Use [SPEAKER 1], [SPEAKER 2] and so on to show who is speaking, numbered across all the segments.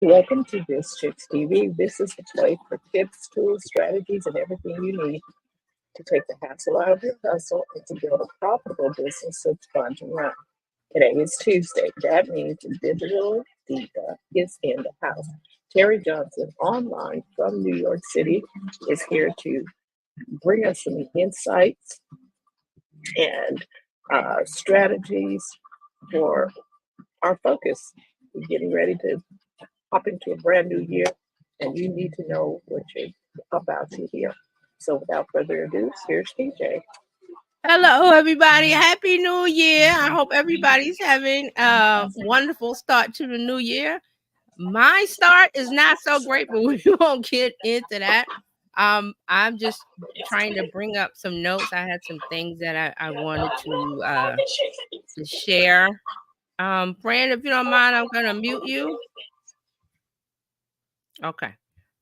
[SPEAKER 1] Welcome to Bizchicks TV. This is the place for tips, tools, strategies, and everything you need to take the hassle out of your hustle and to build a profitable business that's fun to run. Today is Tuesday. That means the digital diva is in the house. Terry Johnson, online from New York City, is here to bring us some insights and strategies for our focus. We're getting ready to hop into a brand new year, and you need to know what you're about to hear. So without further ado, here's TJ.
[SPEAKER 2] Hello, everybody. Happy New Year. I hope everybody's having a wonderful start to the new year. My start is not so great, but we won't get into that. I'm just trying to bring up some notes. I had some things that I wanted to share. Fran, if you don't mind, I'm going to mute you. Okay.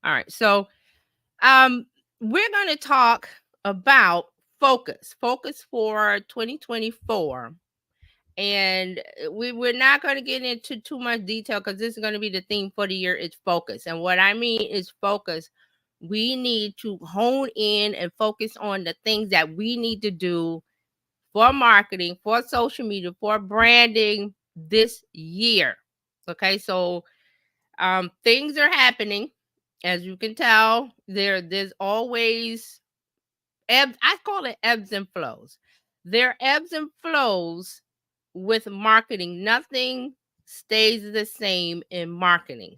[SPEAKER 2] All right. So we're going to talk about focus for 2024. And we're not going to get into too much detail because this is going to be the theme for the year. It's focus. And what I mean is focus. We need to hone in and focus on the things that we need to do for marketing, for social media, for branding this year. Okay, so things are happening. As you can tell, there's always ebbs. I call it ebbs and flows. There are ebbs and flows with marketing. Nothing stays the same in marketing.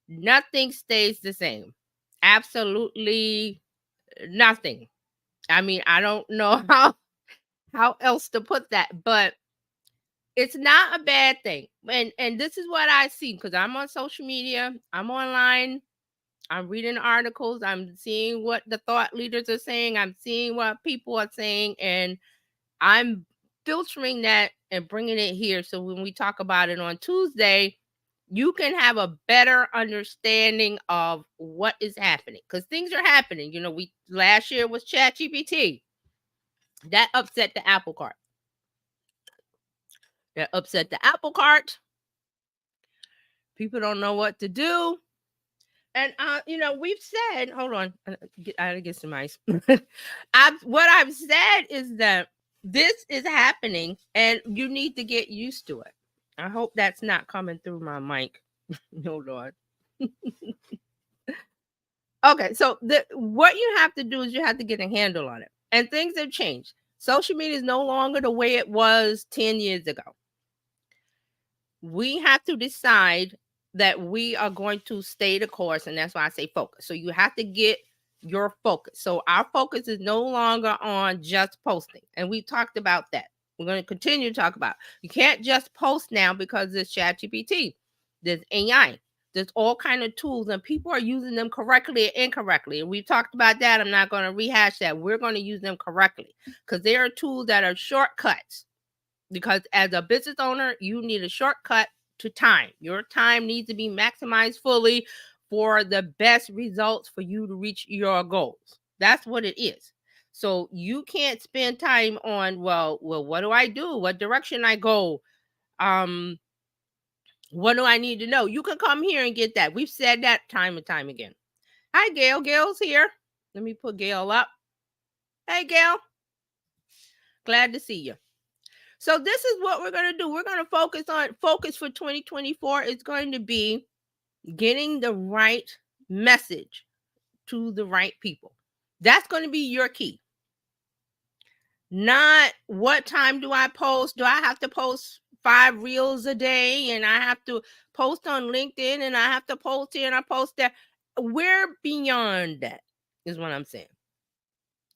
[SPEAKER 2] Nothing stays the same. Absolutely nothing. I mean, I don't know how else to put that, but it's not a bad thing. And this is what I see because I'm on social media, I'm online, I'm reading articles, I'm seeing what the thought leaders are saying, I'm seeing what people are saying, and I'm filtering that and bringing it here. So when we talk about it on Tuesday, you can have a better understanding of what is happening because things are happening. You know, last year was ChatGPT. That upset the apple cart. People don't know what to do. And we've said, hold on, I gotta get some ice. What I've said is that this is happening and you need to get used to it. I hope that's not coming through my mic. Hold on. Okay, so what you have to do is you have to get a handle on it. And things have changed. Social media is no longer the way it was 10 years ago. We have to decide that we are going to stay the course, and that's why I say focus. So you have to get your focus. So our focus is no longer on just posting, and we talked about that. We're going to continue to talk about. You can't just post now because there's ChatGPT, there's AI, there's all kind of tools, and people are using them correctly or incorrectly. And we talked about that. I'm not going to rehash that. We're going to use them correctly because there are tools that are shortcuts. Because as a business owner, you need a shortcut to time. Your time needs to be maximized fully for the best results for you to reach your goals. That's what it is. So you can't spend time on, well, what do I do? What direction I go? What do I need to know? You can come here and get that. We've said that time and time again. Hi, Gail. Gail's here. Let me put Gail up. Hey, Gail. Glad to see you. So this is what we're going to do. We're going to focus for 2024 is going to be getting the right message to the right people. That's going to be your key. Not what time do I post? Do I have to post 5 reels a day and I have to post on LinkedIn and I have to post here and I post there? We're beyond that is what I'm saying.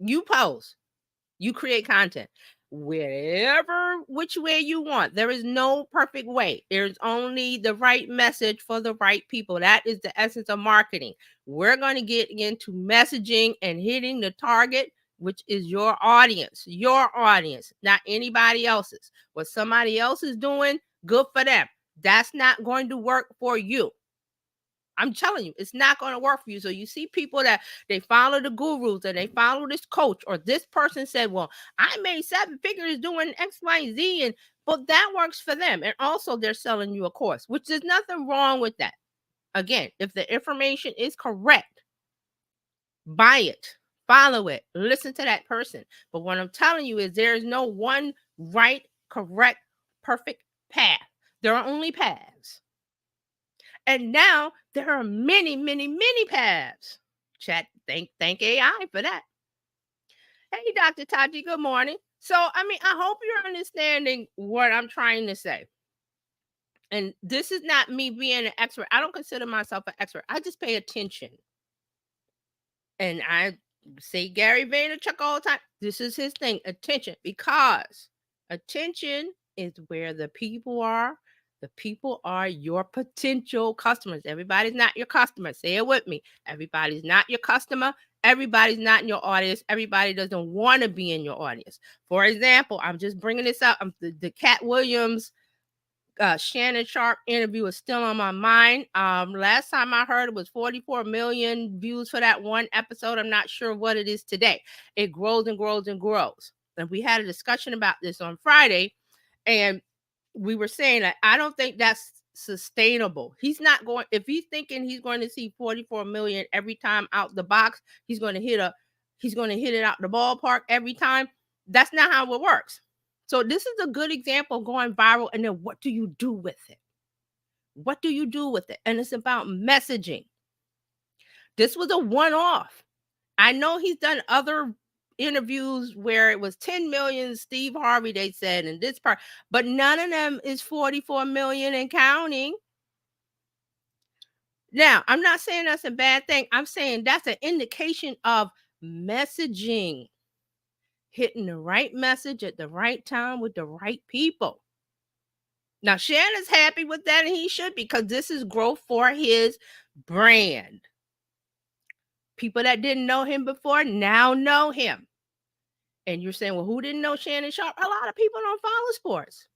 [SPEAKER 2] You post, you create content. Wherever, which way you want. There is no perfect way. There's only the right message for the right people. That is the essence of marketing. We're going to get into messaging and hitting the target, which is your audience, not anybody else's. What somebody else is doing, good for them. That's not going to work for you. I'm telling you, it's not going to work for you. So you see people that they follow the gurus and they follow this coach or this person said, well, I made 7 figures doing X, Y, Z. But that works for them. And also they're selling you a course, which there's nothing wrong with that. Again, if the information is correct, buy it, follow it, listen to that person. But what I'm telling you is there is no one right, correct, perfect path. There are only paths. And now there are many, many, many paths. Chat, thank AI for that. Hey, Dr. Taji, good morning. So, I mean, I hope you're understanding what I'm trying to say. And this is not me being an expert. I don't consider myself an expert. I just pay attention. And I say Gary Vaynerchuk all the time. This is his thing, attention, because attention is where the people are. The people are your potential customers. Everybody's not your customer. Say it with me. Everybody's not your customer. Everybody's not in your audience. Everybody doesn't want to be in your audience. For example, I'm just bringing this up. The Cat Williams Shannon Sharp interview is still on my mind. Last time I heard it was 44 million views for that one episode. I'm not sure what it is today. It grows and grows and grows. And we had a discussion about this on Friday, and we were saying that I don't think that's sustainable. He's not going, if he's thinking he's going to see 44 million every time out the box, he's going to hit it out the ballpark every time. That's not how it works. So this is a good example of going viral. And then what do you do with it? What do you do with it? And it's about messaging. This was a one-off. I know he's done other interviews where it was 10 million, Steve Harvey, they said, and this part, but none of them is 44 million and counting. Now, I'm not saying that's a bad thing. I'm saying that's an indication of messaging, hitting the right message at the right time with the right people. Now, Shannon's happy with that, and he should, because this is growth for his brand. People that didn't know him before now know him. And you're saying, well, who didn't know Shannon Sharp? A lot of people don't follow sports.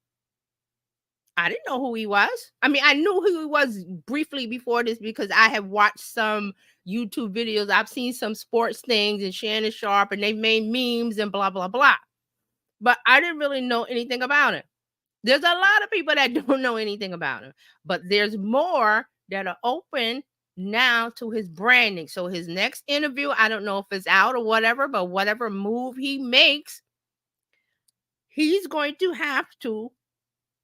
[SPEAKER 2] I didn't know who he was. I mean, I knew who he was briefly before this because I have watched some YouTube videos. I've seen some sports things and Shannon Sharp, and they've made memes and blah, blah, blah. But I didn't really know anything about it. There's a lot of people that don't know anything about him, but there's more that are open now to his branding. So his next interview, I don't know if it's out or whatever, but whatever move he makes, he's going to have to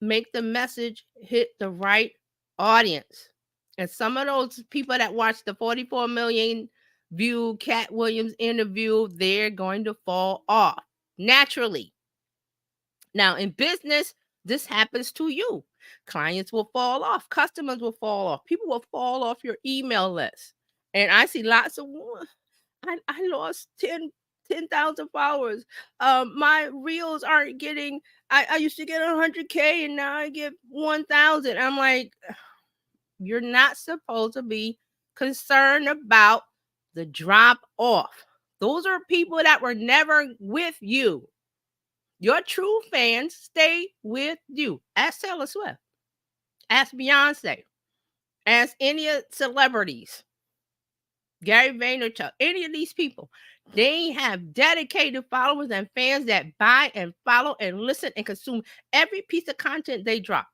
[SPEAKER 2] make the message hit the right audience. And some of those people that watch the 44 million view Cat Williams interview, they're going to fall off naturally. Now, in business, this happens to you. Clients will fall off. Customers will fall off. People will fall off your email list. And I see lots of, I lost 10,000 followers. My reels aren't getting, I used to get 100K and now I get 1,000. I'm like, you're not supposed to be concerned about the drop off. Those are people that were never with you. Your true fans stay with you. Ask Taylor Swift. Ask Beyonce. Ask any of celebrities. Gary Vaynerchuk. Any of these people. They have dedicated followers and fans that buy and follow and listen and consume every piece of content they drop.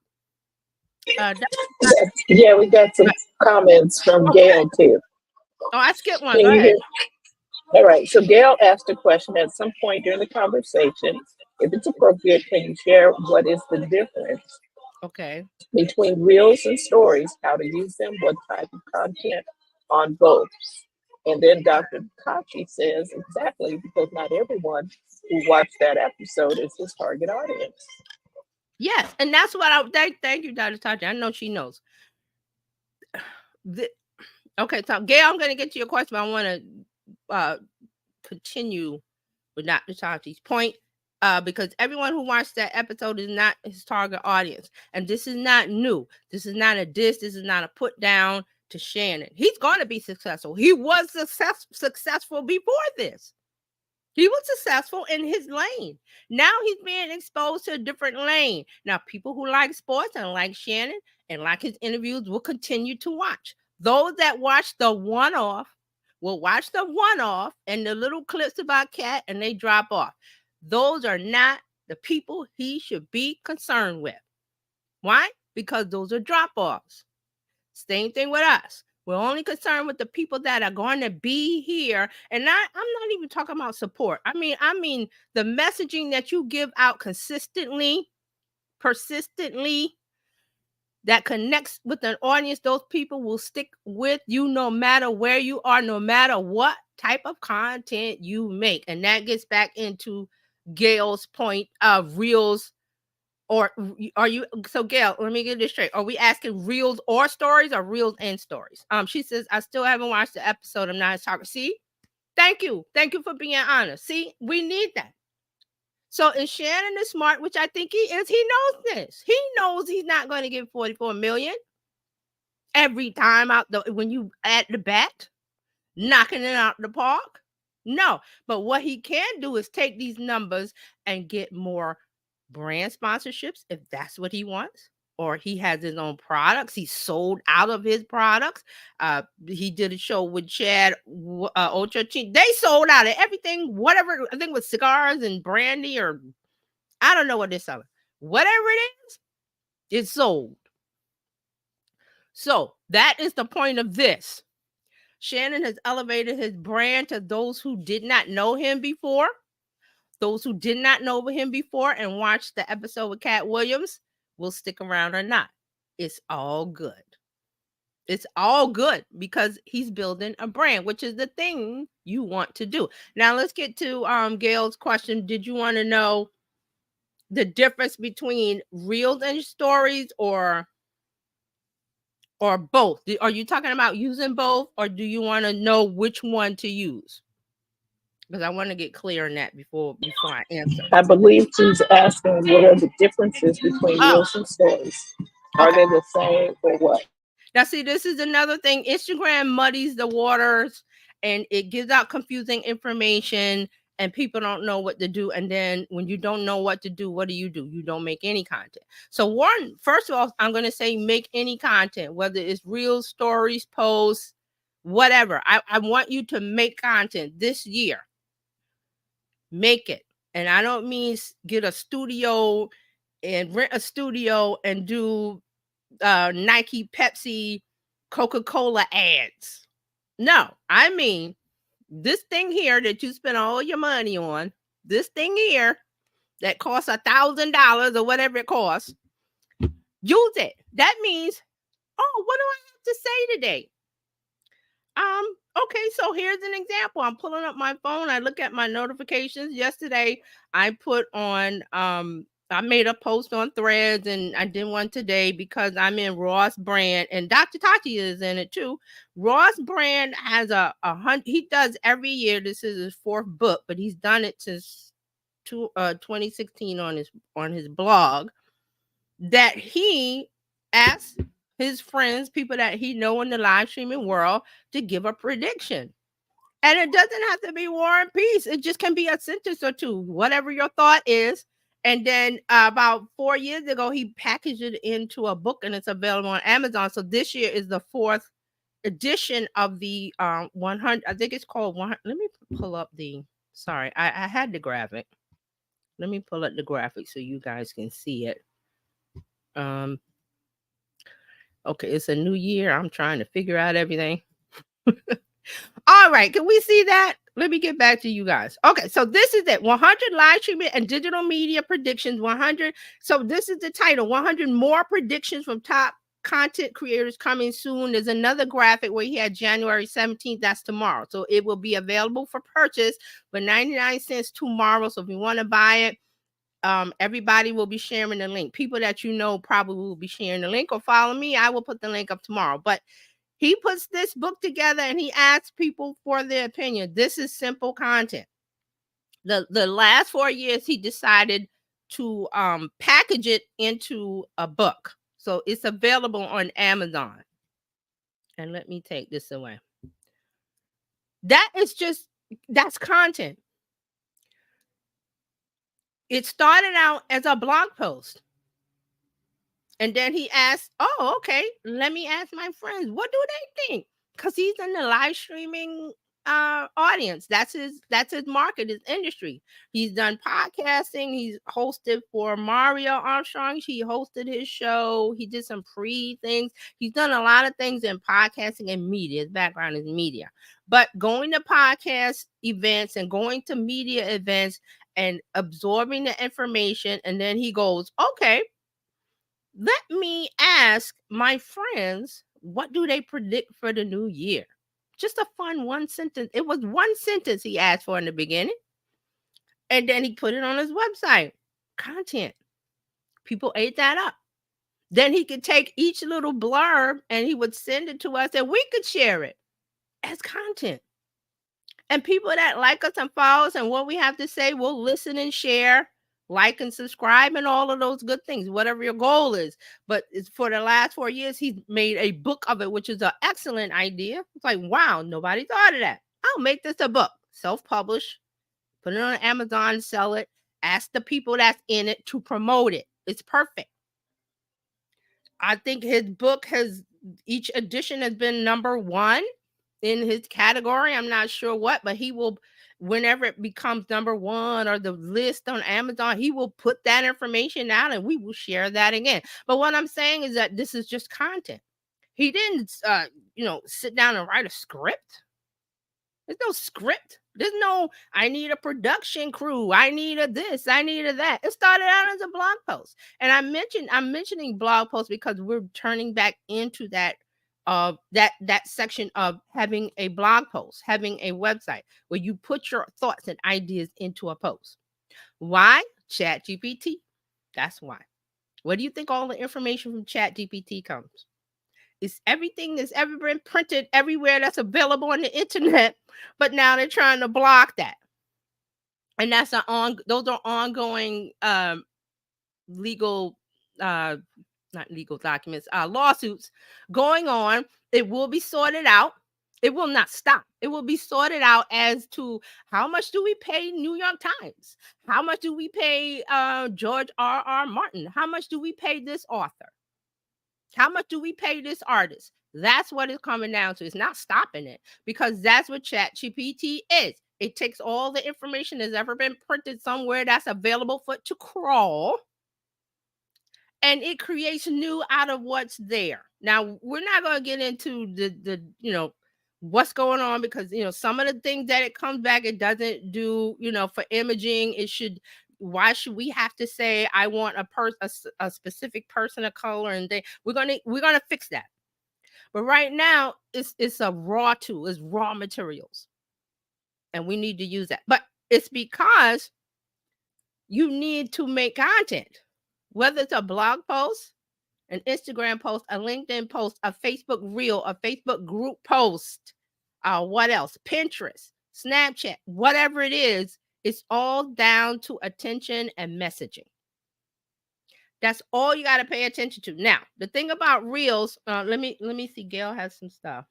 [SPEAKER 1] Yeah, we got some comments from Gail too.
[SPEAKER 2] Oh, I skipped one.
[SPEAKER 1] Can
[SPEAKER 2] Go
[SPEAKER 1] you
[SPEAKER 2] ahead.
[SPEAKER 1] hear? All right. So Gail asked a question at some point during the conversation. If it's appropriate, can you share what is the difference
[SPEAKER 2] Okay.
[SPEAKER 1] between reels and stories, how to use them, what type of content on both? And then Dr. Kachi says, exactly, because not everyone who watched that episode is his target audience.
[SPEAKER 2] Yes, and that's what I thank you, Dr. Tachi. I know she knows. Okay, so Gail, I'm going to get to your question, but I want to continue with Dr. Tachi's point, because everyone who watched that episode is not his target audience, and this is not new. This is not a diss. This is not a put down to Shannon. He's going to be successful. He was successful before this. He was successful in his lane. Now he's being exposed to a different lane. Now, people who like sports and like Shannon and like his interviews will continue to watch. Those that watch the one-off will watch the one-off and the little clips about Cat, and they drop off. Those are not the people he should be concerned with. Why? Because those are drop-offs. Same thing with us. We're only concerned with the people that are going to be here. And I'm not even talking about support. I mean the messaging that you give out consistently, persistently, that connects with an audience. Those people will stick with you no matter where you are, no matter what type of content you make. And that gets back into Gail's point of reels. Or are you, so Gail, let me get this straight. Are we asking reels or stories, or reels and stories? She says, I still haven't watched the episode. I'm not a talker. See, thank you for being honest. See, we need that. So if Shannon is smart, which I think he is, he knows this. He knows he's not going to get 44 million every time out when you at the bat, knocking it out the park. No, but what he can do is take these numbers and get more brand sponsorships if that's what he wants, or he has his own products. He's sold out of his products. He did a show with Chad Ochoa. They sold out of everything, whatever. I think with cigars and brandy, or I don't know what they're selling. Whatever it is, it's sold. So that is the point of this. Shannon has elevated his brand to those who did not know him before. Those who did not know him before and watched the episode with Cat Williams will stick around or not. It's all good. It's all good because he's building a brand, which is the thing you want to do. Now let's get to Gail's question. Did you want to know the difference between reels and stories, or both? Are you talking about using both, or do you want to know which one to use? Because I want to get clear on that before I answer.
[SPEAKER 1] I believe she's asking what are the differences between reels and stories. Are they the same or what?
[SPEAKER 2] Now, see, this is another thing. Instagram muddies the waters and it gives out confusing information, and people don't know what to do. And then when you don't know what to do, what do? You don't make any content. So first of all, I'm going to say make any content, whether it's reels, stories, posts, whatever. I want you to make content this year. Make it. And I don't mean get a studio and rent a studio and do Nike, Pepsi, Coca-Cola ads. No, I mean this thing here that you spend all your money on, this thing here that costs $1,000 or whatever it costs, use it. That means, oh, what do I have to say today? Okay, so here's an example. I'm pulling up my phone. I look at my notifications. Yesterday, I put on, I made a post on Threads, and I did one today because I'm in Ross Brand, and Dr. Tati is in it too. Ross Brand has he does every year. This is his 4th book, but he's done it since 2016 on his blog, that he asks his friends, people that he know in the live streaming world, to give a prediction. And it doesn't have to be War and Peace. It just can be a sentence or two, whatever your thought is. And then about 4 years ago, he packaged it into a book, and it's available on Amazon. So this year is the 4th edition of the 100. I think it's called 100. Let me pull up sorry, I had the graphic. Let me pull up the graphic so you guys can see it. Okay, it's a new year. I'm trying to figure out everything. All right, can we see that? Let me get back to you guys. Okay, so this is it. 100 live streaming and digital media predictions. 100. So this is the title. 100 more predictions from top content creators coming soon. There's another graphic where he had January 17th. That's tomorrow. So it will be available for purchase for 99 cents tomorrow. So if you want to buy it, everybody will be sharing the link. People that you know probably will be sharing the link, or follow me. I will put the link up tomorrow. But he puts this book together and he asks people for their opinion. This is simple content. The last 4 years, he decided to package it into a book. So it's available on Amazon. And let me take this away. That's content. It started out as a blog post. And then he asked, oh, okay, let me ask my friends, what do they think? Because he's in the live streaming audience. That's his market, his industry. He's done podcasting. He's hosted for Mario Armstrong. He hosted his show. He did some pre things. He's done a lot of things in podcasting and media. His background is media. But going to podcast events and going to media events and absorbing the information, and then he goes, okay, let me ask my friends, what do they predict for the new year? Just a fun one sentence. It was one sentence he asked for in the beginning. And then he put it on his website. Content. People ate that up. Then he could take each little blurb and he would send it to us and we could share it as content. And people that like us and follow us and what we have to say will listen and share, like and subscribe, and all of those good things, whatever your goal is. But it's for the last 4 years, he's made a book of it, which is an excellent idea. It's like, wow, nobody thought of that. I'll make this a book, self-publish, put it on Amazon, sell it, ask the people that's in it to promote it. It's perfect. I think his book each edition has been #1 in his category. I'm not sure what, but he will, whenever it becomes #1 or the list on Amazon, he will put that information out and we will share that again. But what I'm saying is that this is just content. He didn't, sit down and write a script. There's no script. There's no, I need a production crew. I need a this. I need a that. It started out as a blog post. And I'm mentioning blog posts because we're turning back into that that section of having a blog post, having a website where you put your thoughts and ideas into a post. Why? ChatGPT. That's why. Where do you think all the information from ChatGPT comes? It's everything that's ever been printed everywhere that's available on the internet, but now they're trying to block that. And that's those are ongoing legal not legal documents, lawsuits going on. It will be sorted out. It will not stop. It will be sorted out as to how much do we pay New York Times? How much do we pay George R.R. Martin? How much do we pay this author? How much do we pay this artist? That's what it's coming down to. It's not stopping it because that's what ChatGPT is. It takes all the information that's ever been printed somewhere that's available for it to crawl, and it creates new out of what's there. Now, we're not going to get into the what's going on because, some of the things that it comes back, it doesn't do, for imaging. Why should we have to say I want a specific person of color and we're gonna fix that. But right now it's a raw tool, it's raw materials. And we need to use that. But it's because you need to make content, whether it's a blog post, an Instagram post, a LinkedIn post, a Facebook reel, a Facebook group post, what else? Pinterest, Snapchat, whatever it is. It's all down to attention and messaging. That's all you got to pay attention to. Now, the thing about reels, let me see. Gail has some stuff.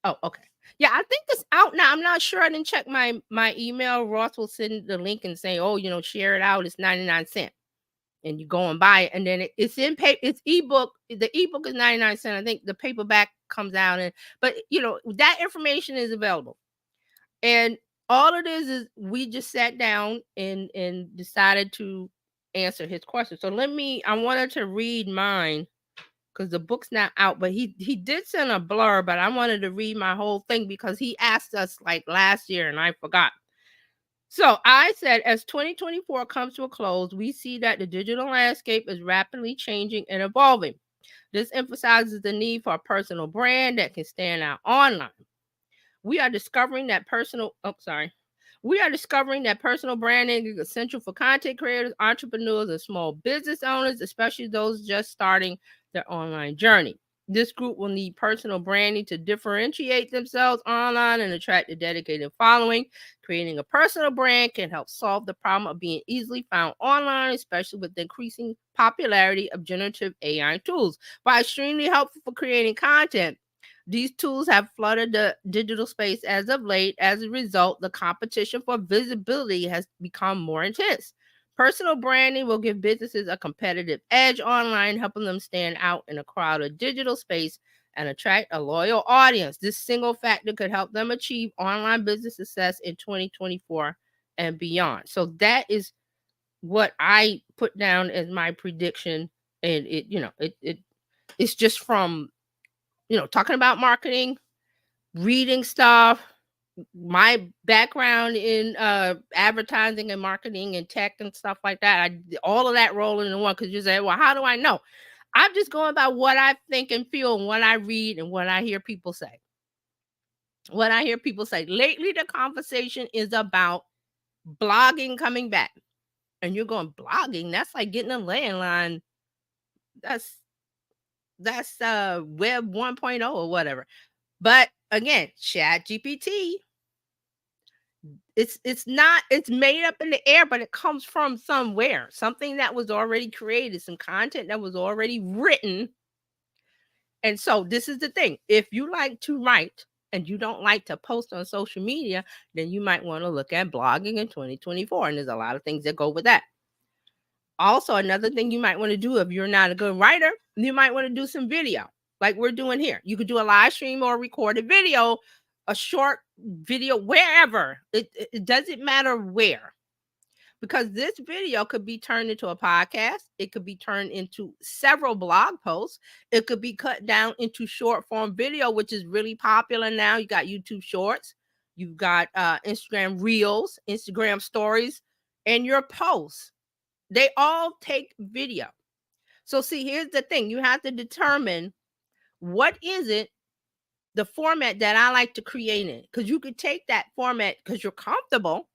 [SPEAKER 2] Oh, okay. Yeah, I think it's out now. I'm not sure. I didn't check my email. Ross will send the link and say, oh, share it out. It's 99 cents. And you go and buy it. And then it's in paper. It's ebook. The ebook is 99 cents. I think the paperback comes out. But that information is available. And all it is we just sat down and decided to answer his question. So I wanted to read mine because the book's not out, but he did send a blurb, but I wanted to read my whole thing because he asked us like last year and I forgot. So I said, as 2024 comes to a close, we see that the digital landscape is rapidly changing and evolving. This emphasizes the need for a personal brand that can stand out online. We are discovering that personal branding is essential for content creators, entrepreneurs, and small business owners, especially those just starting their online journey. This group will need personal branding to differentiate themselves online and attract a dedicated following. Creating a personal brand can help solve the problem of being easily found online, especially with the increasing popularity of generative AI tools. While extremely helpful for creating content, these tools have flooded the digital space as of late. As a result, the competition for visibility has become more intense. Personal branding will give businesses a competitive edge online, helping them stand out in a crowded digital space and attract a loyal audience. This single factor could help them achieve online business success in 2024 and beyond. So that is what I put down as my prediction. And it's just from, talking about marketing, reading stuff, my background in advertising and marketing and tech and stuff like that. All of that rolling in one, because you say, well, how do I know? I'm just going by what I think and feel and what I read and what I hear people say. What I hear people say. Lately, the conversation is about blogging coming back. And you're going, blogging? That's like getting a landline. That's web 1.0 or whatever. But again, ChatGPT, it's made up in the air, but it comes from somewhere, something that was already created, some content that was already written. And so this is the thing. If you like to write and you don't like to post on social media, then you might want to look at blogging in 2024. And there's a lot of things that go with that. Also, another thing you might want to do if you're not a good writer, you might want to do some video like we're doing here. You could do a live stream or a recorded video, a short video, wherever. It doesn't matter where. Because this video could be turned into a podcast. It could be turned into several blog posts. It could be cut down into short form video, which is really popular now. You got YouTube Shorts. You've got Instagram Reels, Instagram Stories, and your posts. They all take video. So see, here's the thing. You have to determine what is it, the format that I like to create in. Because you could take that format because you're comfortable.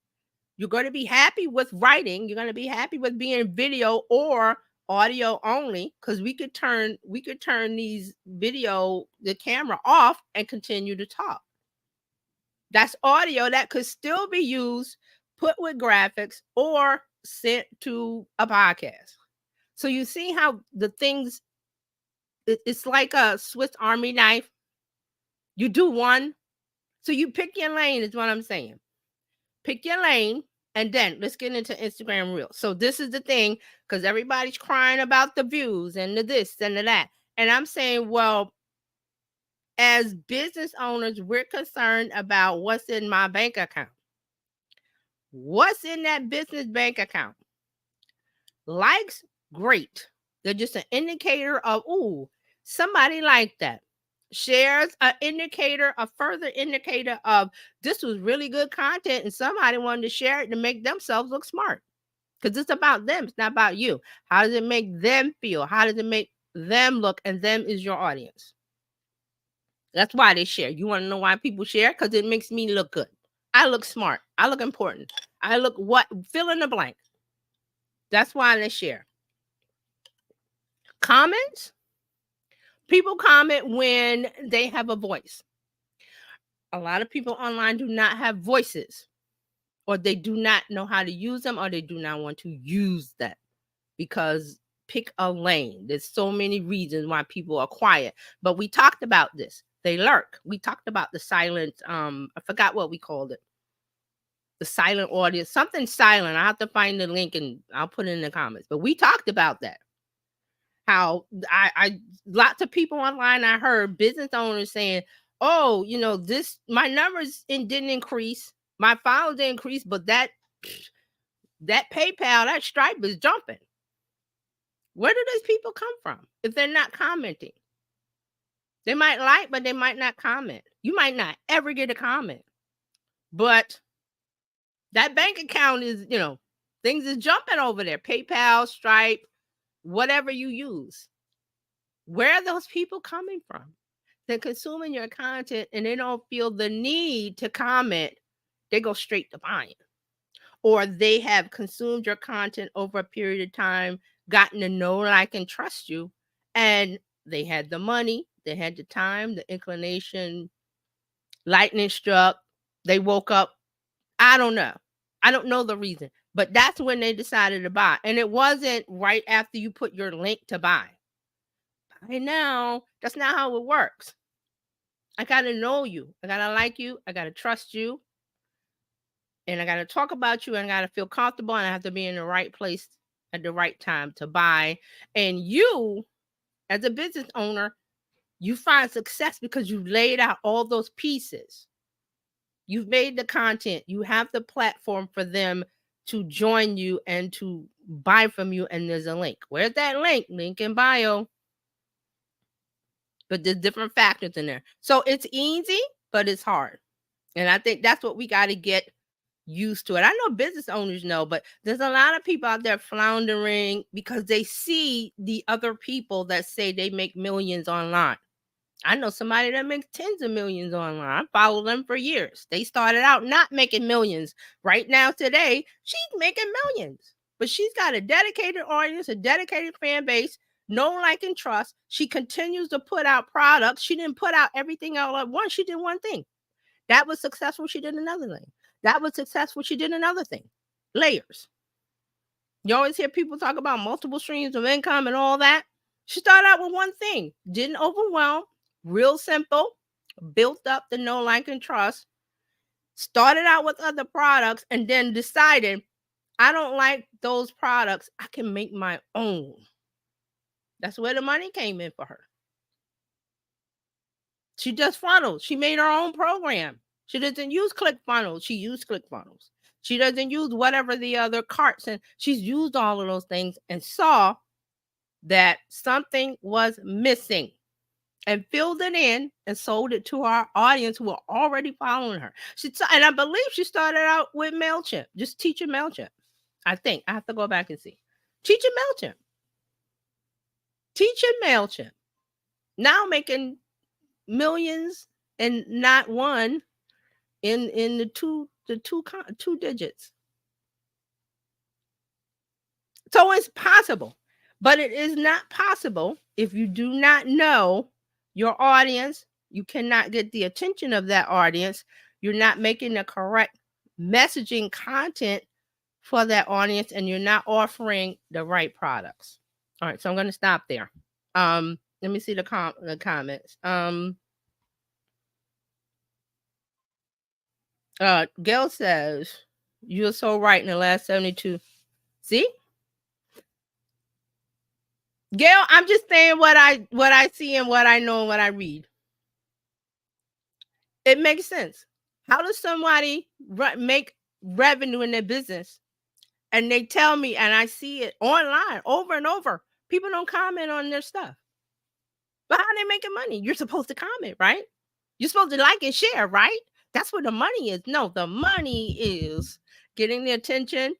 [SPEAKER 2] You're going to be happy with writing. You're going to be happy with being video or audio only, because we could turn these video, the camera off and continue to talk. That's audio that could still be used, put with graphics, or sent to a podcast. So you see how the things, it's like a Swiss Army knife. You do one. So you pick your lane is what I'm saying. Pick your lane. And then let's get into Instagram Reels. So this is the thing, because everybody's crying about the views and the this and the that. And I'm saying, well, as business owners, we're concerned about what's in my bank account. What's in that business bank account? Likes, great. They're just an indicator of, ooh, somebody liked that. Shares, an indicator, a further indicator of this was really good content and somebody wanted to share it to make themselves look smart. Because it's about them. It's not about you. How does it make them feel? How does it make them look? And them is your audience. That's why they share. You want to know why people share? Because it makes me look good. I look smart. I look important. I look what? Fill in the blank. That's why they share. Comments. People comment when they have a voice. A lot of people online do not have voices, or they do not know how to use them, or they do not want to use them, because pick a lane. There's so many reasons why people are quiet, but we talked about this. They lurk. We talked about the silent, I forgot what we called it. The silent audience, something silent. I have to find the link and I'll put it in the comments, but we talked about that. How I lots of people online, I heard business owners saying, oh, this, my numbers didn't increase, my files didn't increase, but that PayPal, that Stripe is jumping. Where do those people come from if they're not commenting? They might like, but they might not comment. You might not ever get a comment, but that bank account is, things is jumping over there. PayPal, Stripe, whatever you use. Where are those people coming from? They're consuming your content and they don't feel the need to comment. They go straight to buying. Or they have consumed your content over a period of time, gotten to know, like, and trust you, and they had the money, they had the time, the inclination, lightning struck, they woke up. I don't know. I don't know the reason, but that's when they decided to buy. And it wasn't right after you put your link to buy. Buy now. That's not how it works. I got to know you. I got to like you. I got to trust you. And I got to talk about you. And I got to feel comfortable. And I have to be in the right place at the right time to buy. And you, as a business owner, You find success because you laid out all those pieces. You've made the content. You have the platform for them to join you and to buy from you. And there's a link. Where's that link? Link in bio. But there's different factors in there. So it's easy, but it's hard. And I think that's what we got to get used to it. I know business owners know, but there's a lot of people out there floundering because they see the other people that say they make millions online. I know somebody that makes tens of millions online. I follow them for years. They started out not making millions. Right now, today, she's making millions. But she's got a dedicated audience, a dedicated fan base, know, like, and trust. She continues to put out products. She didn't put out everything all at once. She did one thing. That was successful. She did another thing. That was successful. She did another thing. Layers. You always hear people talk about multiple streams of income and all that. She started out with one thing. Didn't overwhelm. Real simple. Built up the know, like, and trust. Started out with other products and then decided, I don't like those products. I can make my own. That's where the money came in for her. She does funnels. She made her own program. She doesn't use ClickFunnels. She used ClickFunnels. She doesn't use whatever the other carts, and she's used all of those things and saw that something was missing and filled it in and sold it to our audience who are already following her. And I believe she started out with MailChimp, just teaching MailChimp. I think I have to go back and see. Teaching MailChimp. Teaching MailChimp. Now making millions and not one in the two digits. So it's possible, but it is not possible if you do not know your audience. You cannot get the attention of that audience. You're not making the correct messaging content for that audience, and you're not offering the right products. All right, so I'm going to stop there. Let me see the comments. Gail says, you're so right in the last 72. See? Gail, I'm just saying what I see and what I know and what I read. It makes sense. How does somebody make revenue in their business and they tell me, and I see it online over and over, people don't comment on their stuff? But how are they making money? You're supposed to comment, right? You're supposed to like and share, right? That's where the money is. No, the money is getting the attention,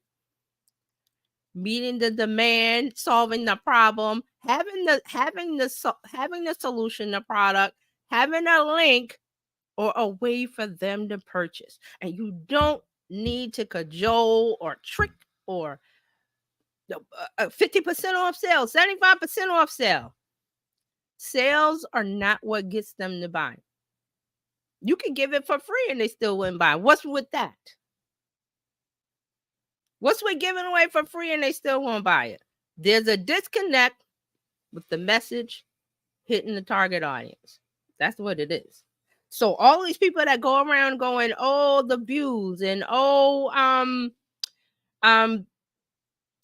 [SPEAKER 2] meeting the demand, solving the problem, having the solution, the product, having a link or a way for them to purchase. And you don't need to cajole or trick or 50% off sale, 75% off sale. Sales are not what gets them to buy. You can give it for free and they still wouldn't buy. What's with that? What's with giving away for free and they still won't buy it? There's a disconnect with the message hitting the target audience. That's what it is. So all these people that go around going, oh, the views and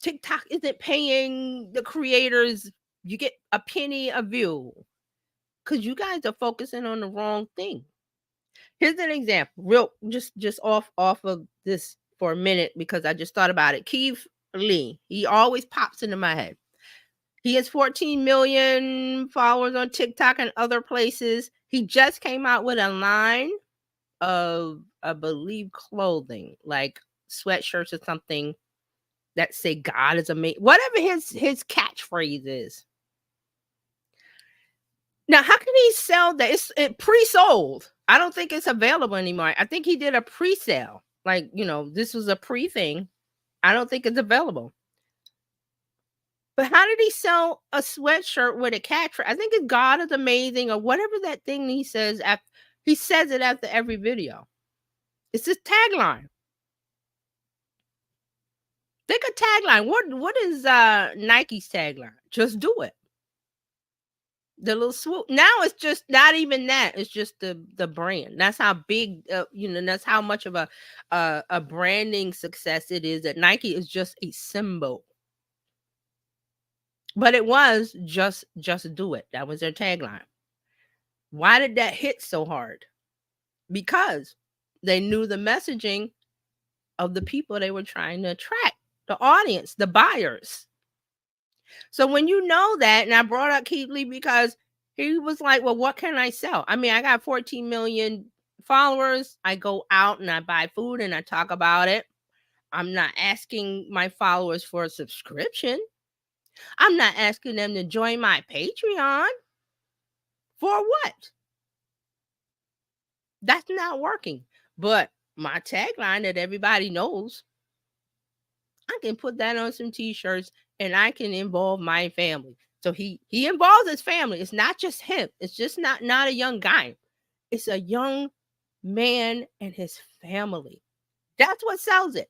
[SPEAKER 2] TikTok isn't paying the creators. You get a penny a view because you guys are focusing on the wrong thing. Here's an example, real just off of this for a minute because I just thought about it. Keith Lee, he always pops into my head. He has 14 million followers on TikTok and other places. He just came out with a line of, I believe, clothing, like sweatshirts or something that say God is amazing. Whatever his catchphrase is. Now, how can he sell that? It's pre-sold. I don't think it's available anymore. I think he did a pre-sale. Like, this was a pre-thing. I don't think it's available. But how did he sell a sweatshirt with a catchphrase? I think it's God is amazing or whatever that thing he says. He says it after every video. It's his tagline. Think a tagline. What is Nike's tagline? Just do it. The little swoop. Now it's just not even that. It's just the brand. That's how big, that's how much of a branding success it is. That Nike is just a symbol. But it was just do it. That was their tagline. Why did that hit so hard? Because they knew the messaging of the people they were trying to attract, the audience, the buyers. So when you know that, and I brought up Keith Lee because he was like, well, what can I sell? I mean, I got 14 million followers. I go out and I buy food and I talk about it. I'm not asking my followers for a subscription. I'm not asking them to join my Patreon. For what? That's not working. But my tagline that everybody knows, I can put that on some t-shirts and I can involve my family. So he involves his family. It's not just him. It's just not a young guy. It's a young man and his family. That's what sells it.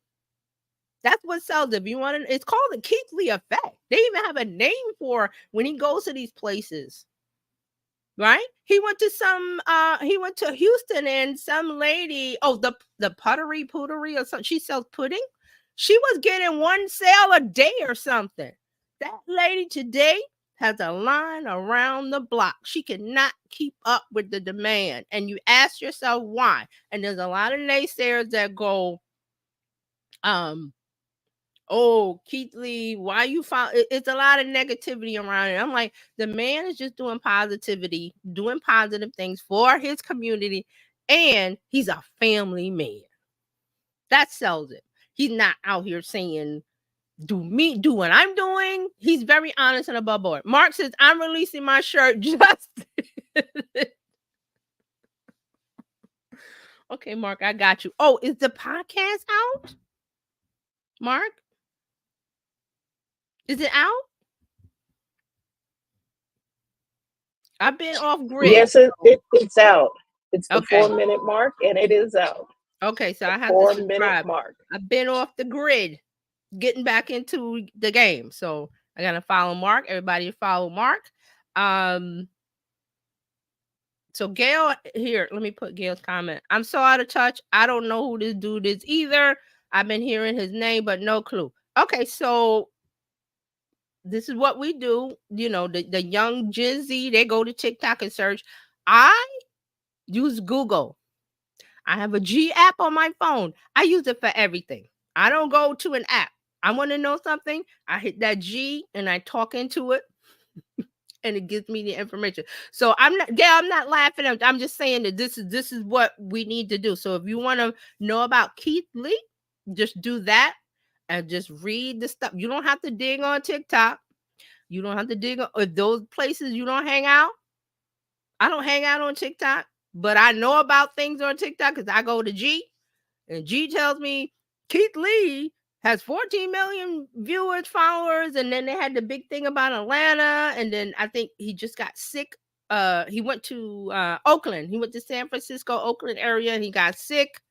[SPEAKER 2] That's what sells it. If you want to, it's called the Keith Lee effect. They even have a name for when he goes to these places. Right? He went to Houston and some lady, the pootery or something. She sells pudding. She was getting one sale a day or something. That lady today has a line around the block. She cannot keep up with the demand. And you ask yourself why. And there's a lot of naysayers that go, oh, Keith Lee, why you found it's a lot of negativity around it. I'm like, the man is just doing positivity, doing positive things for his community, and he's a family man. That sells it. He's not out here saying, do what I'm doing. He's very honest and above board. Mark says, I'm releasing my shirt just okay, Mark, I got you. Oh, is the podcast out? Mark? Is it out? I've been off grid.
[SPEAKER 1] Yes, it's out. It's the 4-minute mark, and it is out.
[SPEAKER 2] Okay, so I have to subscribe. Mark. I've been off the grid, getting back into the game. So I gotta follow Mark. Everybody follow Mark. So Gail here, let me put Gail's comment. I'm so out of touch. I don't know who this dude is either. I've been hearing his name, but no clue. Okay, so this is what we do. You know, the young Gen Z, they go to TikTok and search. I use Google. I have a G app on my phone. I use it for everything. I don't go to an app. I want to know something. I hit that G and I talk into it and it gives me the information. So I'm not laughing. I'm just saying that this is what we need to do. So if you want to know about Keith Lee, just do that and just read the stuff. You don't have to dig on TikTok. You don't have to dig on if those places you don't hang out. I don't hang out on TikTok, but I know about things on TikTok because I go to G, and G tells me Keith Lee has 14 million viewers, followers, and then they had the big thing about Atlanta, and then I think he just got sick. He went to Oakland. He went to San Francisco, Oakland area, and he got sick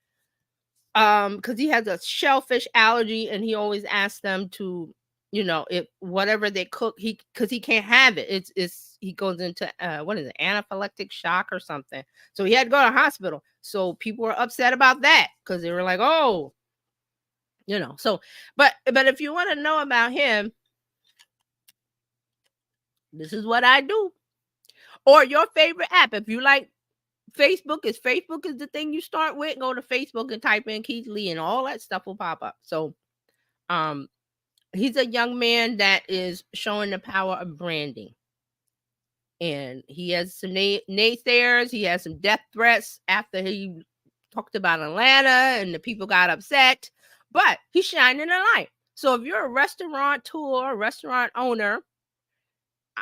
[SPEAKER 2] because he has a shellfish allergy, and he always asks them to, you know, if whatever they cook, because he can't have it. He goes into what is it, anaphylactic shock or something. So he had to go to the hospital. So people were upset about that because they were like, oh, you know. So, but if you want to know about him, this is what I do. Or your favorite app. If you like Facebook is the thing you start with, go to Facebook and type in Keith Lee and all that stuff will pop up. So, he's a young man that is showing the power of branding. And he has some naysayers. He has some death threats after he talked about Atlanta and the people got upset. But he's shining a light. So if you're a restaurant owner,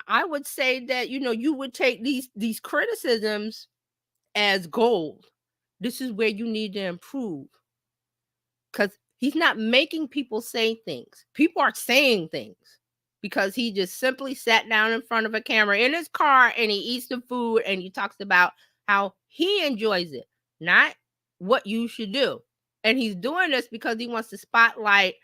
[SPEAKER 2] I would say that, you know, you would take these criticisms as gold. This is where you need to improve. Because he's not making people say things. People are saying things because he just simply sat down in front of a camera in his car and he eats the food and he talks about how he enjoys it, not what you should do. And he's doing this because he wants to spotlight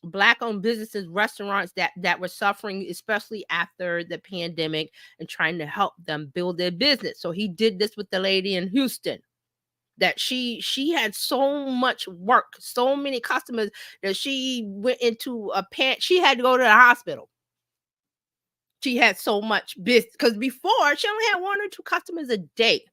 [SPEAKER 2] Black-owned businesses, restaurants that were suffering, especially after the pandemic, and trying to help them build their business. So he did this with the lady in Houston. That she had so much work, so many customers that she went into she had to go to the hospital. she had so much business, because before she only had 1 or 2 customers a day.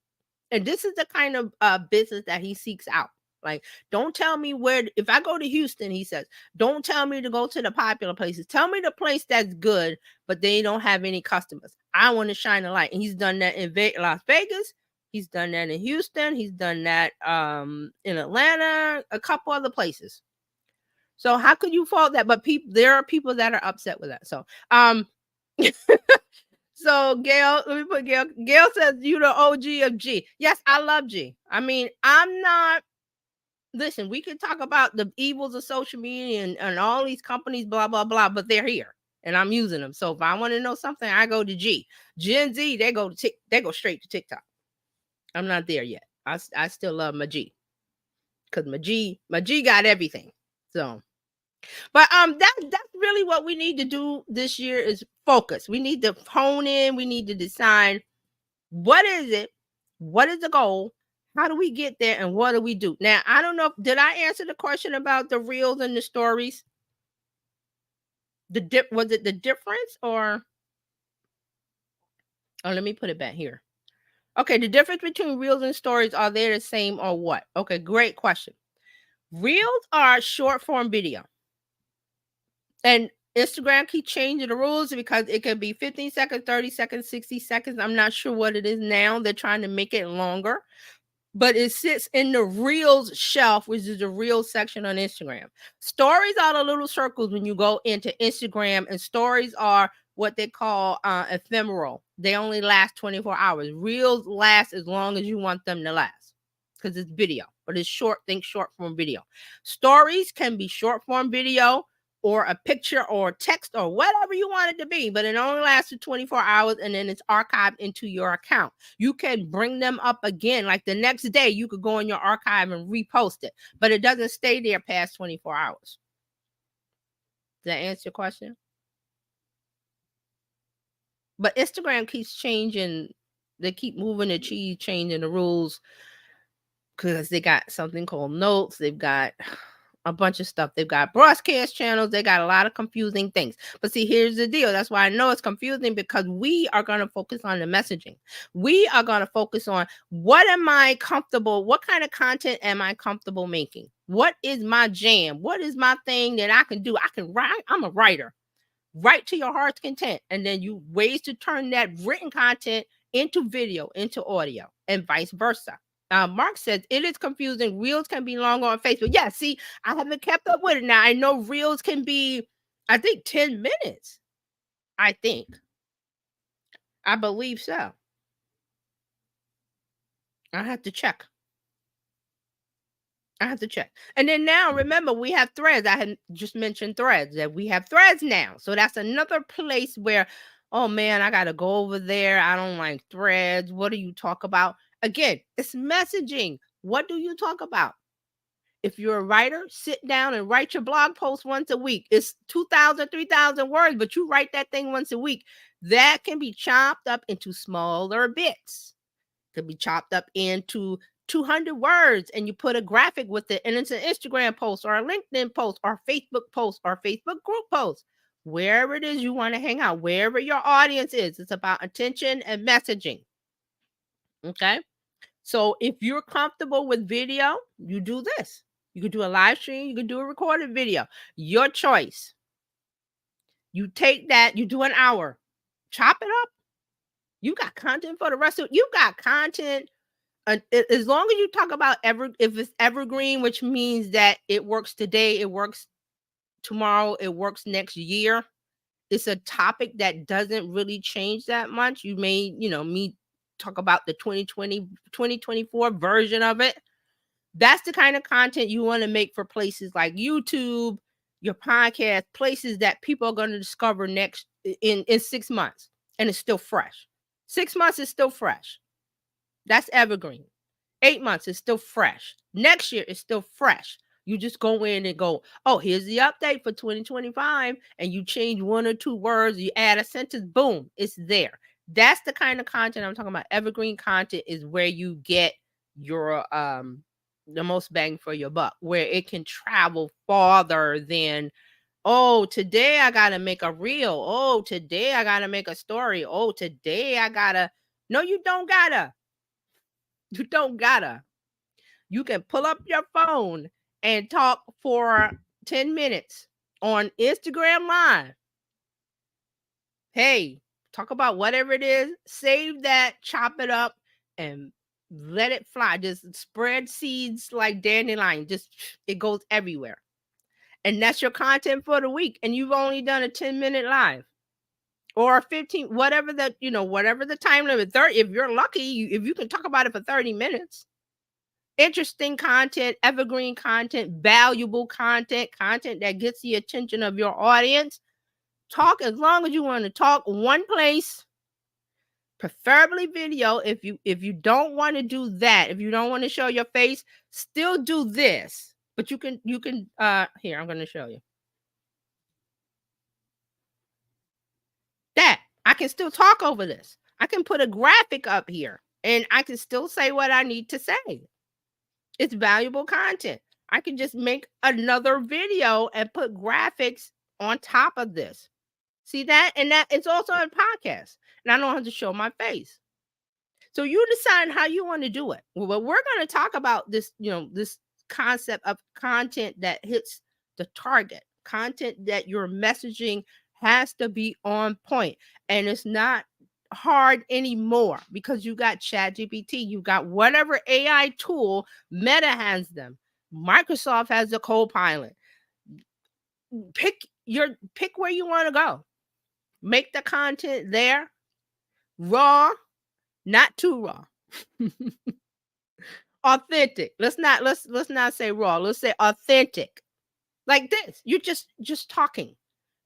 [SPEAKER 2] And this is the kind of business that he seeks out. Like, don't tell me where, if I go to Houston, he says, don't tell me to go to the popular places. Tell me the place that's good, but they don't have any customers. I want to shine a light. And he's done that in Las Vegas. He's done that in Houston. He's done that in Atlanta, a couple other places. So how could you fault that? But there are people that are upset with that. So so Gail, let me put Gail. Gail says you the OG of G. Yes, I love G. I mean, I'm not. Listen, we can talk about the evils of social media and all these companies, blah blah blah, but they're here and I'm using them. So if I want to know something, I go to G. Gen Z, they go straight to TikTok. I'm not there yet. I still love my G, because my G got everything. So. But that's really what we need to do this year is focus. We need to hone in. We need to decide what is it, what is the goal, how do we get there, and what do we do? Now, I don't know, did I answer the question about the reels and the stories? Was it the difference, or let me put it back here. Okay, the difference between reels and stories, are they the same or what? Okay, great question. Reels are short form video. And Instagram keep changing the rules because it could be 15 seconds, 30 seconds, 60 seconds. I'm not sure what it is now. They're trying to make it longer. But it sits in the Reels shelf, which is the Reels section on Instagram. Stories are the little circles when you go into Instagram, and stories are what they call ephemeral. They only last 24 hours. Reels last as long as you want them to last, because it's video, but it's short. Think short form video. Stories can be short form video, or a picture or text or whatever you want it to be, but it only lasts for 24 hours and then it's archived into your account. You can bring them up again. Like the next day, you could go in your archive and repost it, but it doesn't stay there past 24 hours. Does that answer your question? But Instagram keeps changing. They keep moving the cheese, changing the rules, because they got something called notes. They've got a bunch of stuff. They've got broadcast channels. They got a lot of confusing things. But see, here's the deal. That's why I know it's confusing, because we are going to focus on the messaging. We are going to focus on what am I comfortable? What kind of content am I comfortable making? What is my jam? What is my thing that I can do? I can write. I'm a writer. Write to your heart's content. And then you ways to turn that written content into video, into audio, and vice versa. Mark says it is confusing. Reels can be longer on Facebook. Yeah, see, I haven't kept up with it. Now I know reels can be, I think, 10 minutes. I believe so. I have to check. And then now, remember, we have threads. I had just mentioned threads, that we have threads now. So that's another place where, oh man, I got to go over there. I don't like threads. What do you talk about? Again, it's messaging. What do you talk about? If you're a writer, sit down and write your blog post once a week. It's 2,000, 3,000 words, but you write that thing once a week. That can be chopped up into smaller bits. It can be chopped up into 200 words, and you put a graphic with it, and it's an Instagram post or a LinkedIn post or Facebook post or Facebook group post. Wherever it is you want to hang out, wherever your audience is, it's about attention and messaging. Okay? So if you're comfortable with video, you do this. You can do a live stream. You can do a recorded video. Your choice. You take that. You do an hour. Chop it up. You got content for the rest of. You got content. As long as you talk about if it's evergreen, which means that it works today, it works tomorrow, it works next year. It's a topic that doesn't really change that much. You may, me talk about the 2024 version of it. That's the kind of content you want to make for places like YouTube, your podcast, places that people are going to discover next in 6 months, and it's still fresh. 6 months is still fresh. That's evergreen. 8 months is still fresh. Next year is still fresh. You just go in and go, oh, here's the update for 2025, and you change 1 or 2 words, you add a sentence, boom, it's there. That's the kind of content I'm talking about. Evergreen content is where you get your the most bang for your buck, where it can travel farther than, Oh, today I got to make a reel. Oh, today I got to make a story. Oh, today I got to. No, you don't gotta. You don't gotta. You can pull up your phone and talk for 10 minutes on Instagram Live. Hey, talk about whatever it is, save that, chop it up, and let it fly. Just spread seeds like dandelion. Just it goes everywhere. And that's your content for the week. And you've only done a 10-minute live. Or 15, whatever that, whatever the time limit. 30, if you're lucky, if you can talk about it for 30 minutes. Interesting content, evergreen content, valuable content that gets the attention of your audience. Talk as long as you want to talk, one place, preferably video. If you don't want to do that, if you don't want to show your face, still do this. But you can here, I'm going to show you. That I can still talk over this. I can put a graphic up here and I can still say what I need to say. It's valuable content. I can just make another video and put graphics on top of this. See that? And that it's also a podcast. And I don't have to show my face. So you decide how you want to do it. Well, we're going to talk about this, this concept of content that hits the target, content that your messaging has to be on point. And it's not hard anymore because you got ChatGPT, you got whatever AI tool. Meta has them. Microsoft has the Copilot. Pick where you want to go. Make the content there, raw, not too raw. Authentic. Let's not say raw. Let's say authentic. Like this. You're just talking.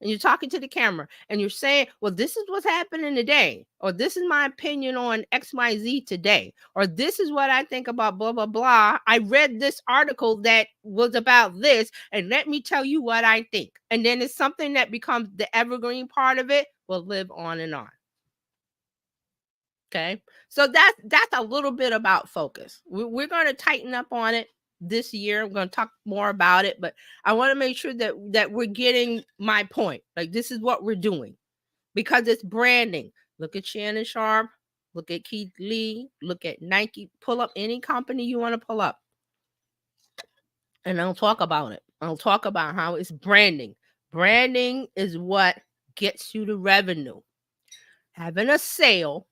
[SPEAKER 2] And you're talking to the camera and you're saying, well, this is what's happening today, or this is my opinion on XYZ today, or this is what I think about blah, blah, blah. I read this article that was about this, and let me tell you what I think. And then it's something that becomes the evergreen part of it will live on and on. Okay. So that's a little bit about focus. We're going to tighten up on it this year. I'm going to talk more about it, but I want to make sure that we're getting my point. Like this is what we're doing because it's branding. Look at Shannon Sharp, look at Keith Lee, look at Nike, pull up any company you want to pull up. And I'll talk about it. I'll talk about how it's branding. Branding is what gets you the revenue. Having a sale.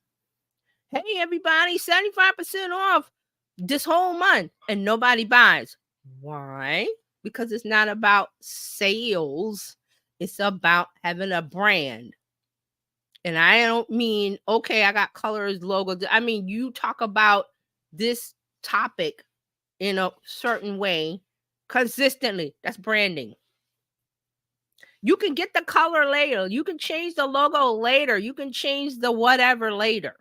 [SPEAKER 2] Hey, everybody, 75% off this whole month and nobody buys. Why? Because it's not about sales. It's about having a brand. And I don't mean, okay, I got colors, logos. I mean, you talk about this topic in a certain way consistently. That's branding. You can get the color later. You can change the logo later. You can change the whatever later.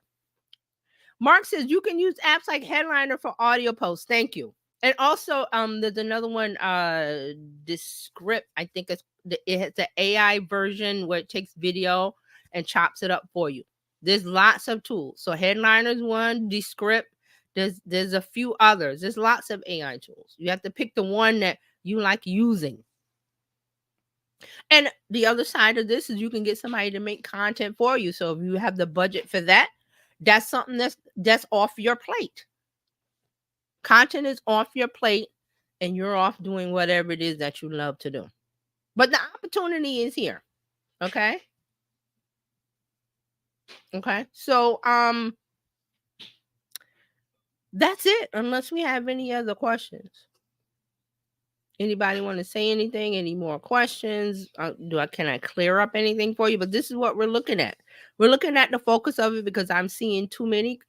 [SPEAKER 2] Mark says you can use apps like Headliner for audio posts. Thank you. And also, there's another one, Descript. I think it's the AI version where it takes video and chops it up for you. There's lots of tools. So Headliner's one, Descript. There's a few others. There's lots of AI tools. You have to pick the one that you like using. And the other side of this is you can get somebody to make content for you. So if you have the budget for that, that's something that's off your plate. Content is off your plate and you're off doing whatever it is that you love to do. But the opportunity is here. Okay. Okay. So that's it, unless we have any other questions. Anybody want to say anything? Any more questions? Can I clear up anything for you? But this is what we're looking at. We're looking at the focus of it because I'm seeing too many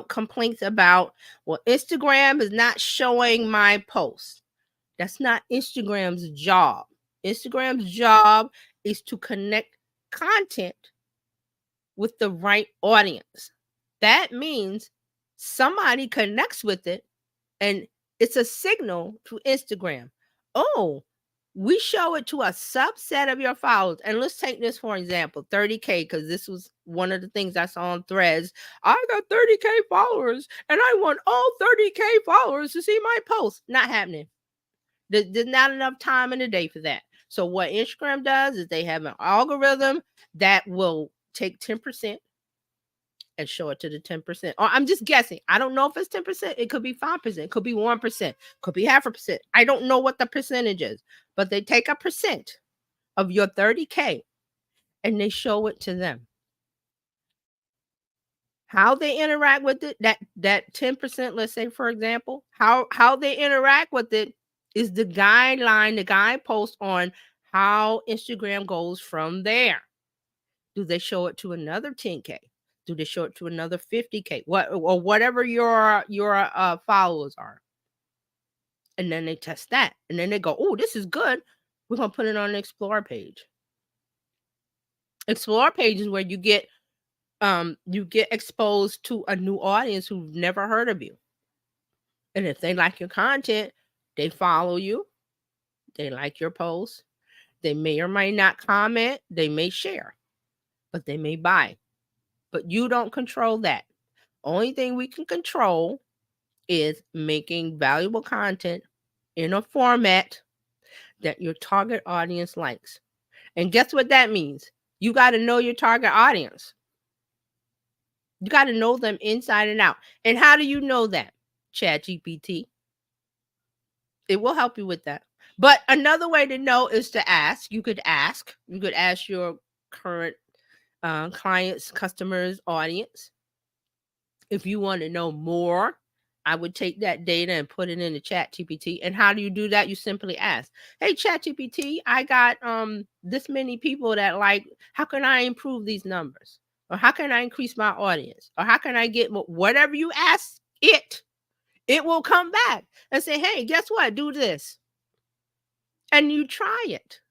[SPEAKER 2] complaints about, well, Instagram is not showing my posts. That's not Instagram's job. Instagram's job is to connect content with the right audience. That means somebody connects with it and it's a signal to Instagram. Oh, we show it to a subset of your followers. And let's take this for example, 30K, because this was one of the things I saw on Threads. I got 30K followers and I want all 30K followers to see my post. Not happening. There's not enough time in the day for that. So what Instagram does is they have an algorithm that will take 10% and show it to the 10%. Or I'm just guessing. I don't know if it's 10%. It could be 5%. It could be 1%. Could be 0.5%. I don't know what the percentage is, but they take a percent of your 30K and they show it to them. How they interact with it, that 10%, let's say, for example, how they interact with it is the guideline, the guidepost on how Instagram goes from there. Do they show it to another 10K? Do they show it to another 50K? What or whatever your followers are? And then they test that, and then they go, "Oh, this is good. We're gonna put it on the Explore page." Explore page is where you get exposed to a new audience who've never heard of you. And if they like your content, they follow you, they like your posts, they may or may not comment, they may share, but they may buy. But you don't control that. Only thing we can control is making valuable content in a format that your target audience likes. And guess what that means? You got to know your target audience. You got to know them inside and out. And how do you know that? ChatGPT. It will help you with that. But another way to know is to ask. You could ask your current clients, customers, audience. If you want to know more, I would take that data and put it in the ChatGPT. And how do you do that? You simply ask, "Hey, ChatGPT, I got this many people that like, how can I improve these numbers? Or how can I increase my audience? Or how can I get more?" Whatever you ask it, it will come back and say, "Hey, guess what? Do this." And you try it.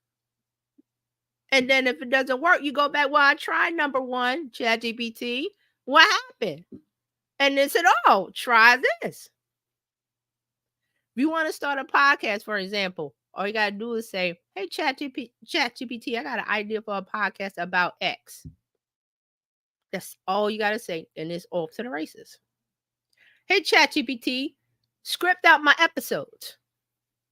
[SPEAKER 2] And then if it doesn't work, you go back, "Well, I tried number one, ChatGPT. What happened?" And they said, "Oh, try this." If you want to start a podcast, for example, all you got to do is say, "Hey, ChatGPT, I got an idea for a podcast about X." That's all you got to say. And it's off to the races. "Hey, ChatGPT, script out my episodes."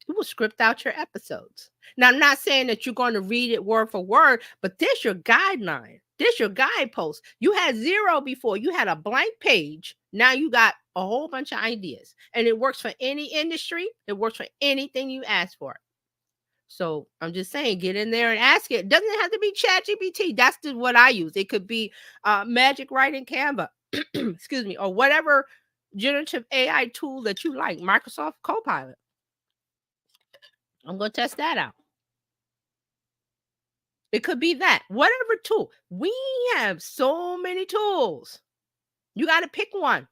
[SPEAKER 2] It will script out your episodes. Now, I'm not saying that you're going to read it word for word, but this your guideline. This your guidepost. You had 0 before. You had a blank page. Now you got a whole bunch of ideas. And it works for any industry. It works for anything you ask for. So I'm just saying, get in there and ask it. It doesn't have to be ChatGPT. That's what I use. It could be Magic Writing Canva, excuse me, or whatever generative AI tool that you like, Microsoft Copilot. I'm going to test that out. It could be that. Whatever tool. We have so many tools. You got to pick one.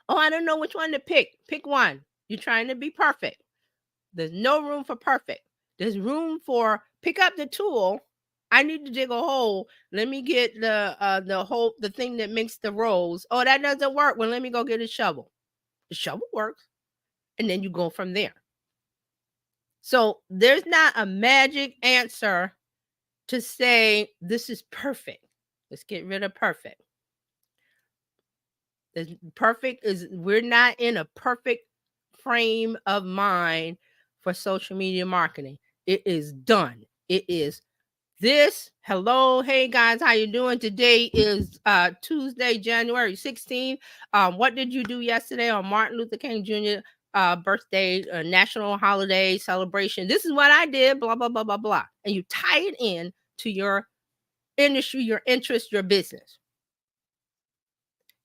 [SPEAKER 2] Oh, I don't know which one to pick. Pick one. You're trying to be perfect. There's no room for perfect. There's room for pick up the tool. I need to dig a hole. Let me get the thing that makes the rolls. Oh, that doesn't work. Well, let me go get a shovel. The shovel works. And then you go from there. So there's not a magic answer to say this is perfect. Let's get rid of perfect. Perfect is, we're not in a perfect frame of mind for social media marketing. It is done. It is this. Hello, hey guys, how you doing? Today is Tuesday, January 16th. What did you do yesterday on Martin Luther King Jr. Birthday, national holiday celebration? This is what I did, blah, blah, blah, blah, blah. And you tie it in to your industry, your interest, your business.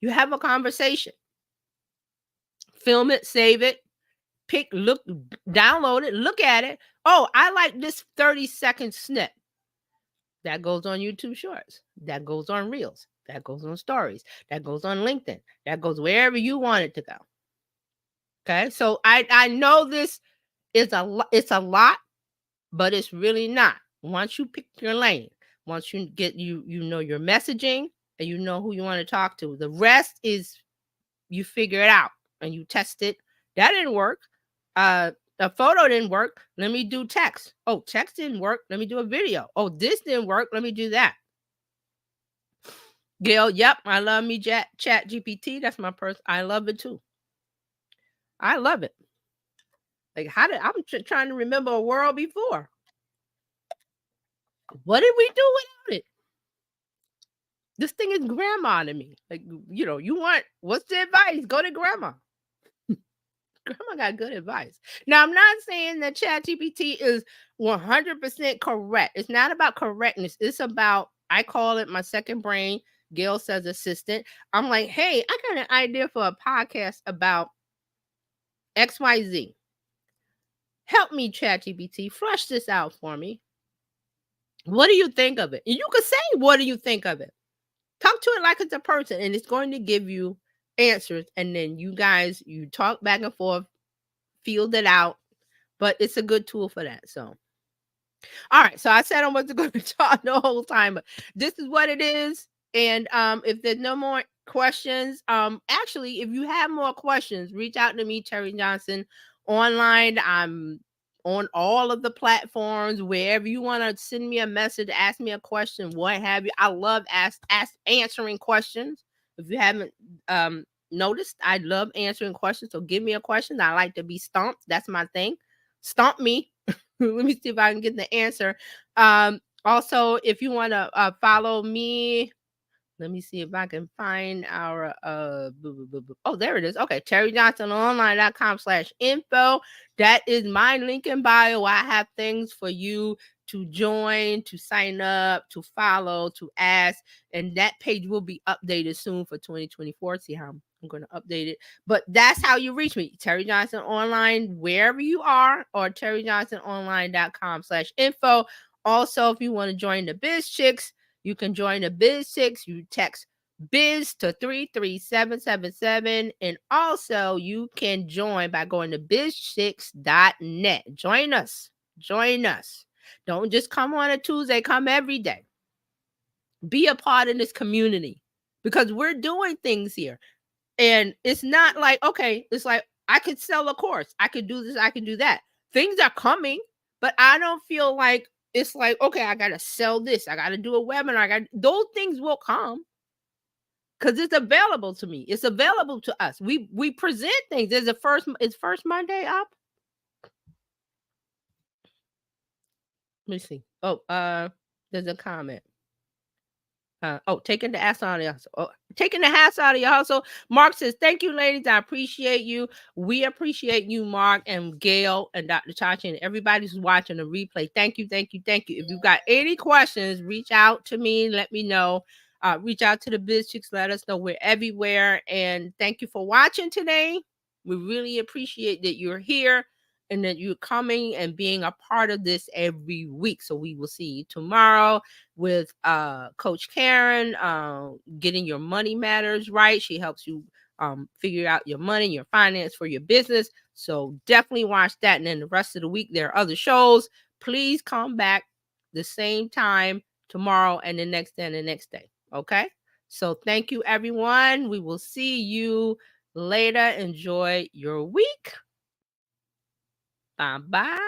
[SPEAKER 2] You have a conversation. Film it, save it, download it, look at it. Oh, I like this 30-second snip. That goes on YouTube Shorts. That goes on Reels. That goes on Stories. That goes on LinkedIn. That goes wherever you want it to go. Okay, so I know this is it's a lot, but it's really not. Once you pick your lane, once you get you know your messaging and you know who you want to talk to, the rest is you figure it out and you test it. That didn't work. A photo didn't work. Let me do text. Oh, text didn't work. Let me do a video. Oh, this didn't work. Let me do that. Gail, yep, I love me ChatGPT. That's my person. I love it too. I love it. Like, I'm trying to remember a world before. What did we do without it? This thing is grandma to me. Like, what's the advice? Go to grandma. Grandma got good advice. Now, I'm not saying that ChatGPT is 100% correct. It's not about correctness. It's about, I call it my second brain. Gail says assistant. I'm like, hey, I got an idea for a podcast about XYZ. Help me, ChatGPT. Flush this out for me. What do you think of it? And you can say, what do you think of it? Talk to it like it's a person, and it's going to give you answers. And then you talk back and forth, field it out. But it's a good tool for that. So, all right. So I said I wasn't going to talk the whole time, but this is what it is. And if there's no more questions, actually, if you have more questions, reach out to me, Terry Johnson, online. I'm on all of the platforms, wherever you want to send me a message, ask me a question, what have you. I love answering questions. If you haven't noticed, I love answering questions. So give me a question. I like to be stumped. That's my thing. Stump me. Let me see if I can get the answer. Also, if you want to follow me, let me see if I can find our oh, there it is. Okay, terryjohnsononline.com/info. That is my link in bio. I have things for you to join, to sign up, to follow, to ask, and that page will be updated soon for 2024. See how I'm going to update it. But that's how you reach me. Terry Johnson Online, wherever you are, or terryjohnsononline.com/info. Also, if you want to join the Bizchicks, you can join the Bizchicks. You text Biz to 33777. And also, you can join by going to bizchicks.net. Join us. Join us. Don't just come on a Tuesday. Come every day. Be a part of this community because we're doing things here. And it's not like, okay, it's like I could sell a course. I could do this. I could do that. Things are coming, but I don't feel like it's like, okay, I got to sell this. I got to do a webinar. Those things will come because it's available to me. It's available to us. We present things. Is first Monday up? Let me see. Oh, there's a comment. Taking the ass out of your hustle. Taking the ass out of your hustle. Mark says, thank you, ladies. I appreciate you. We appreciate you, Mark and Gail and Dr. Chachi and everybody who's watching the replay. Thank you, thank you, thank you. If you've got any questions, reach out to me. Let me know. Reach out to the Bizchicks. Let us know. We're everywhere. And thank you for watching today. We really appreciate that you're here and that you're coming and being a part of this every week. So we will see you tomorrow with Coach Karen, getting your money matters right. She helps you figure out your money, your finance for your business. So definitely watch that. And then the rest of the week, there are other shows. Please come back the same time tomorrow and the next day and the next day. Okay? So thank you, everyone. We will see you later. Enjoy your week. Bye-bye.